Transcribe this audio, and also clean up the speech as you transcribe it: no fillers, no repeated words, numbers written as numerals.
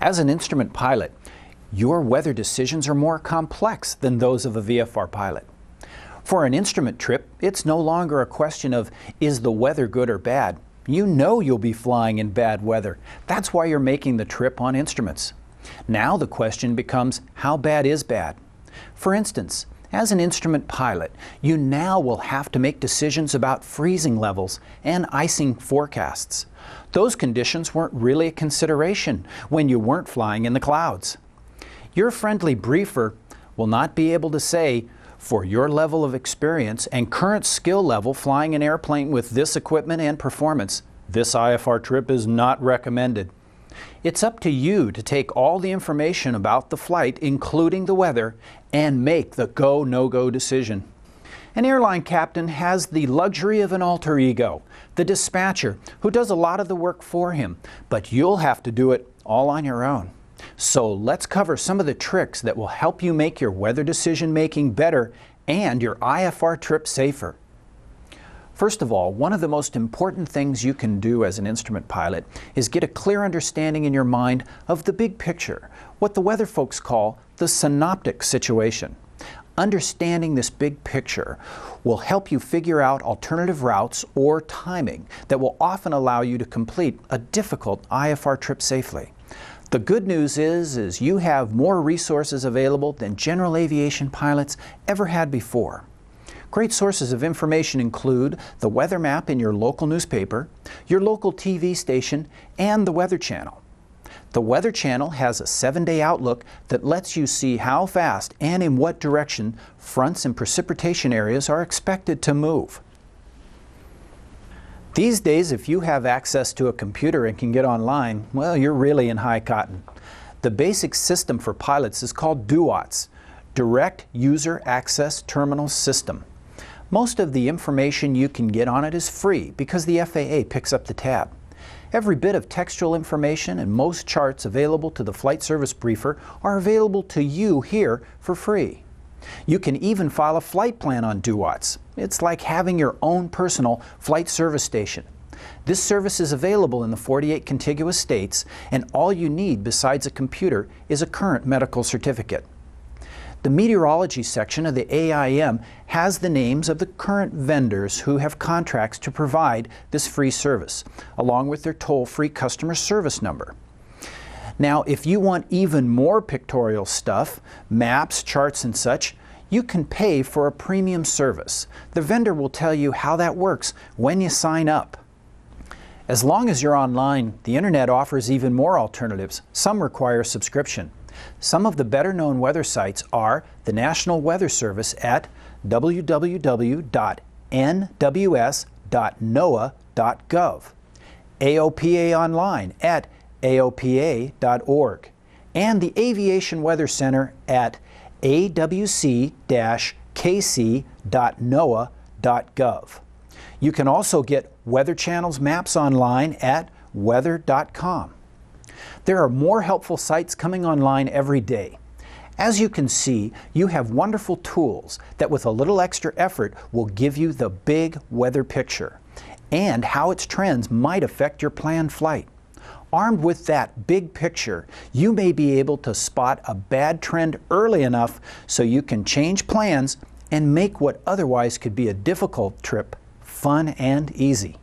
As an instrument pilot, your weather decisions are more complex than those of a VFR pilot. For an instrument trip, it's no longer a question of, is the weather good or bad? You know you'll be flying in bad weather. That's why you're making the trip on instruments. Now the question becomes, how bad is bad? For instance, as an instrument pilot, you now will have to make decisions about freezing levels and icing forecasts. Those conditions weren't really a consideration when you weren't flying in the clouds. Your friendly briefer will not be able to say, for your level of experience and current skill level flying an airplane with this equipment and performance, this IFR trip is not recommended. It's up to you to take all the information about the flight, including the weather, and make the go, no-go decision. An airline captain has the luxury of an alter ego, the dispatcher, who does a lot of the work for him, but you'll have to do it all on your own. So let's cover some of the tricks that will help you make your weather decision making better and your IFR trip safer. First of all, one of the most important things you can do as an instrument pilot is get a clear understanding in your mind of the big picture, what the weather folks call the synoptic situation. Understanding this big picture will help you figure out alternative routes or timing that will often allow you to complete a difficult IFR trip safely. The good news is you have more resources available than general aviation pilots ever had before. Great sources of information include the weather map in your local newspaper, your local TV station, and the Weather Channel. The Weather Channel has a 7-day outlook that lets you see how fast and in what direction fronts and precipitation areas are expected to move. These days, if you have access to a computer and can get online, well, you're really in high cotton. The basic system for pilots is called DUATS, Direct User Access Terminal System. Most of the information you can get on it is free because the FAA picks up the tab. Every bit of textual information and most charts available to the flight service briefer are available to you here for free. You can even file a flight plan on DUATS. It's like having your own personal flight service station. This service is available in the 48 contiguous states, and all you need besides a computer is a current medical certificate. The meteorology section of the AIM has the names of the current vendors who have contracts to provide this free service, along with their toll-free customer service number. Now, if you want even more pictorial stuff, maps, charts, and such, you can pay for a premium service. The vendor will tell you how that works when you sign up. As long as you're online, the internet offers even more alternatives. Some require subscription. Some of the better-known weather sites are the National Weather Service at www.nws.noaa.gov, AOPA Online at aopa.org, and the Aviation Weather Center at awc-kc.noaa.gov. You can also get Weather Channel's maps online at weather.com. There are more helpful sites coming online every day. As you can see, you have wonderful tools that with a little extra effort will give you the big weather picture and how its trends might affect your planned flight. Armed with that big picture, you may be able to spot a bad trend early enough so you can change plans and make what otherwise could be a difficult trip fun and easy.